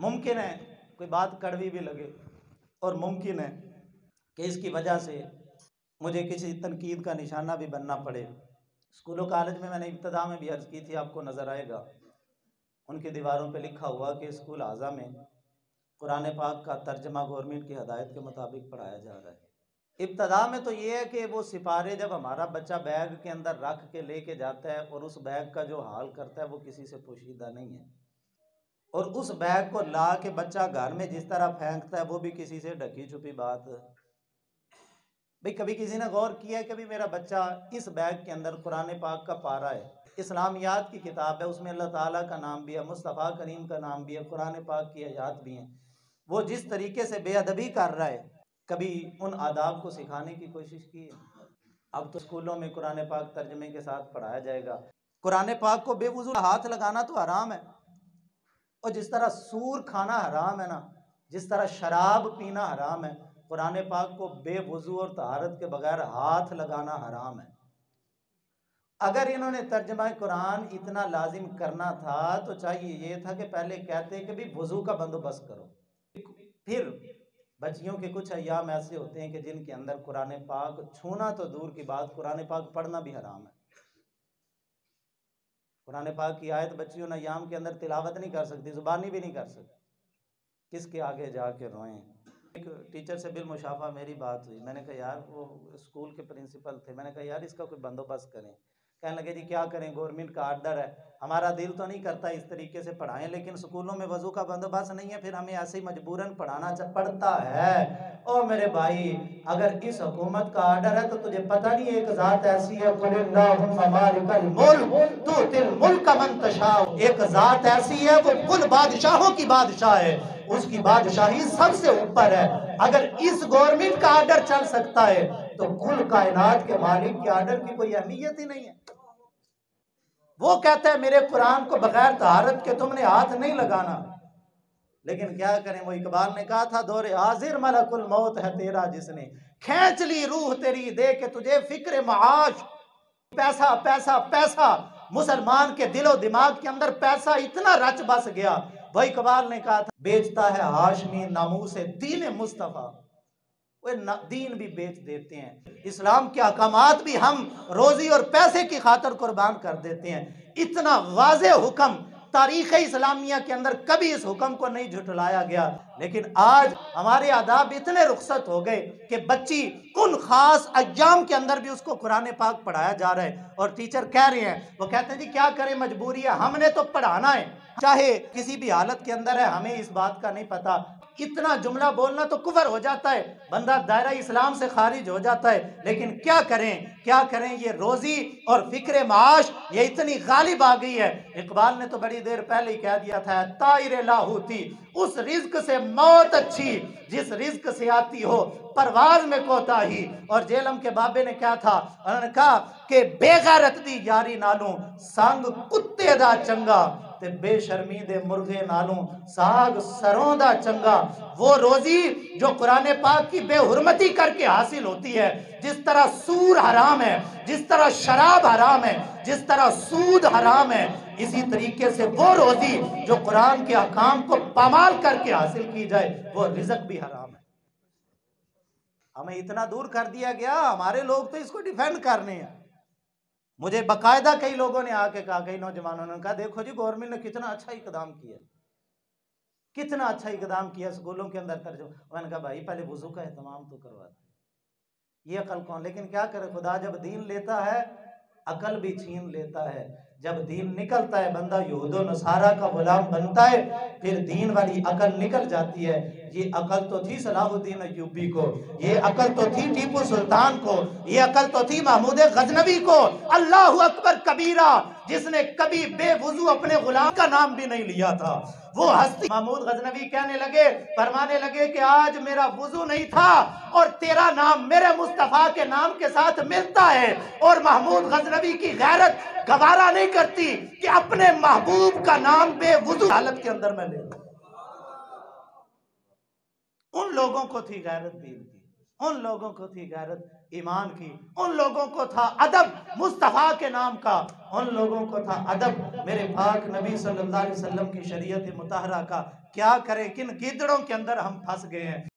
मुमकिन है कोई बात कड़वी भी लगे और मुमकिन है कि इसकी वजह से मुझे किसी तनकीद का निशाना भी बनना पड़े। स्कूलों कॉलेज में मैंने इब्तदा में भी अर्ज़ की थी, आपको नज़र आएगा उनकी दीवारों पे लिखा हुआ कि स्कूल आज़ा में कुरान पाक का तर्जमा गवर्नमेंट की हदायत के मुताबिक पढ़ाया जा रहा है। इब्तदा में तो ये है कि वो सिपारे जब हमारा बच्चा बैग के अंदर रख के लेके जाता है और उस बैग का जो हाल करता है वो किसी से पोशीदा नहीं है, और उस बैग को ला के बच्चा घर में जिस तरह फेंकता है वो भी किसी से ढकी छुपी बात। भाई कभी किसी ने गौर किया है कभी मेरा बच्चा इस बैग के अंदर कुरान पाक का पारा है, इस्लामियात की किताब है, उसमें अल्लाह ताला का नाम भी है, मुस्तफ़ा करीम का नाम भी है, कुरान पाक की आयात भी हैं, वो जिस तरीके से बेअदबी कर रहा है कभी उन आदाब को सिखाने की कोशिश की है? अब तो स्कूलों में कुरान पाक तर्जमे के साथ पढ़ाया जाएगा। कुरान पाक को बेवुजू हाथ लगाना तो हराम है, और जिस तरह सूर खाना हराम है ना, जिस तरह शराब पीना हराम है, कुरान पाक को बेवुजू और तहारत के बगैर हाथ लगाना हराम है। अगर इन्होंने तर्जमा कुरान इतना लाजिम करना था तो चाहिए ये था कि पहले कहते कि भी वुजू का बंदोबस्त करो। फिर बच्चियों के कुछ अय्याम ऐसे होते हैं कि जिनके अंदर कुरान पाक छूना तो दूर की बात, कुरान पाक पढ़ना भी हराम है। कुरान पाक की आयत बच्चियों ने अय्याम के अंदर तिलावत नहीं कर सकती, जुबानी भी नहीं कर सकती, किसके आगे जाके रोएं। एक टीचर से बिल मुशाफा मेरी बात हुई, मैंने कहा यार वो स्कूल के प्रिंसिपल थे, मैंने कहा यार इसका कोई बंदोबस्त करें। कहने लगे जी क्या करें, गवर्नमेंट का आर्डर है, हमारा दिल तो नहीं करता इस तरीके से पढ़ाएं लेकिन स्कूलों में वजू का बंदोबस्त नहीं है, फिर हमें ऐसे ही मजबूरन पढ़ाना पड़ता है। ओ मेरे भाई, अगर इस हुकूमत का आर्डर है तो तुझे पता नहीं एक जात ऐसी है, एक जात ऐसी है वो कुल बादशाहों की बादशाह है, उसकी बादशाही सबसे ऊपर है। अगर इस गवर्नमेंट का आर्डर चल सकता है तो कुल कायनात के मालिक के आर्डर की कोई अहमियत ही नहीं है। वो कहता है मेरे कुरान को बगैर तहारत के तुमने हाथ नहीं लगाना, लेकिन क्या करें, वो इकबाल ने कहा था दौरे हाजिर मलकुल मौत है तेरा, जिसने खींच ली रूह तेरी दे के तुझे फिक्र माश। पैसा पैसा पैसा, मुसलमान के दिलो दिमाग के अंदर पैसा इतना रच बस गया, वही इकबाल ने कहा था बेचता है हाशमी नामू से दीन मुस्तफा, वे दीन भी बेच देते हैं, इस्लाम के अहकामात भी हम रोजी और पैसे की खातर कुर्बान कर देते हैं। इतना वाज़े हुक्म तारीख़ इस्लामिया के अंदर कभी इस हुक्म को नहीं झुठलाया गया, लेकिन आज हमारे आदाब इतने रुखसत हो गए कि बच्ची उन खास अय्याम के अंदर भी उसको कुरान पाक पढ़ाया जा रहा है, और टीचर कह रहे हैं, वो कहते हैं जी क्या करें मजबूरी है, हमने तो पढ़ाना है, चाहे किसी भी हालत के अंदर है, हमें इस बात का नहीं पता। इतना जुमला बोलना तो कुफर हो जाता है, बंदा दायरा इस्लाम से खारिज हो जाता है, लेकिन क्या करें, ये रोजी और फिक्र माश ये इतनी गालिब आ गई है। इकबाल ने तो बड़ी देर पहले ही कह दिया था ताइरे लाहूती, उस रिज्क से मौत अच्छी जिस रिज्क से आती हो परवाज में कोताही। और जेलम के बाबे ने क्या था, उन्होंने कहा कि बेगैरत दी यारी नालों संग कुत्ते दा चंगा, ते बेशर्मी दे मुर्गे नालों साग सरों दा चंगा। वो रोजी जो कुरान पाक की बेहुरमती करके हासिल होती है, जिस तरह सूर हराम है, जिस तरह शराब हराम है, जिस तरह सूद हराम है, इसी तरीके से वो रोजी जो कुरान के अहकाम को पामाल करके हासिल की जाए वो रिज़्क भी हराम है। हमें इतना दूर कर दिया गया, हमारे लोग तो इसको डिफेंड करने हैं। मुझे बाकायदा कई लोगों ने आके कहा, कई नौजवानों ने कहा देखो जी गवर्नमेंट ने कितना अच्छा इकदाम किया, कितना अच्छा इकदाम किया स्कूलों के अंदर तर्जुमा। मैंने कहा भाई पहले वुजू का एहतमाम तो करवाते, ये अकल कौन, लेकिन क्या करे खुदा जब दीन लेता है अकल भी छीन लेता है। जब दीन निकलता है बंदा यहूद व नसारा का गुलाम बनता है, फिर दीन वाली अकल निकल जाती है। ये अकल तो थी सलाहुद्दीन अय्यूबी को, ये अकल तो थी टीपू सुल्तान को, ये अकल तो थी महमूद गजनवी को। अल्लाहु अकबर कबीरा, जिसने कभी बेवुजू अपने गुलाम का नाम भी नहीं लिया था, वो हस्ती महमूद गजनवी कहने लगे, फरमाने लगे कि आज मेरा वुजू नहीं था और तेरा नाम मेरे मुस्तफा के नाम के साथ मिलता है। और महमूद गजनवी की गैरत गवारा नहीं करती कि अपने महबूब का नाम बेवुजू हालत के अंदर मैं ले लूं। उन लोगों को थी गैरत दीन की, उन लोगों को थी गैरत ईमान की, उन लोगों को था अदब मुस्तफ़ा के नाम का, उन लोगों को था अदब मेरे पाक नबी सल्लल्लाहु अलैहि वसल्लम की शरीयत मुतहरा का। क्या करें, किन कीचड़ों के अंदर हम फंस गए हैं।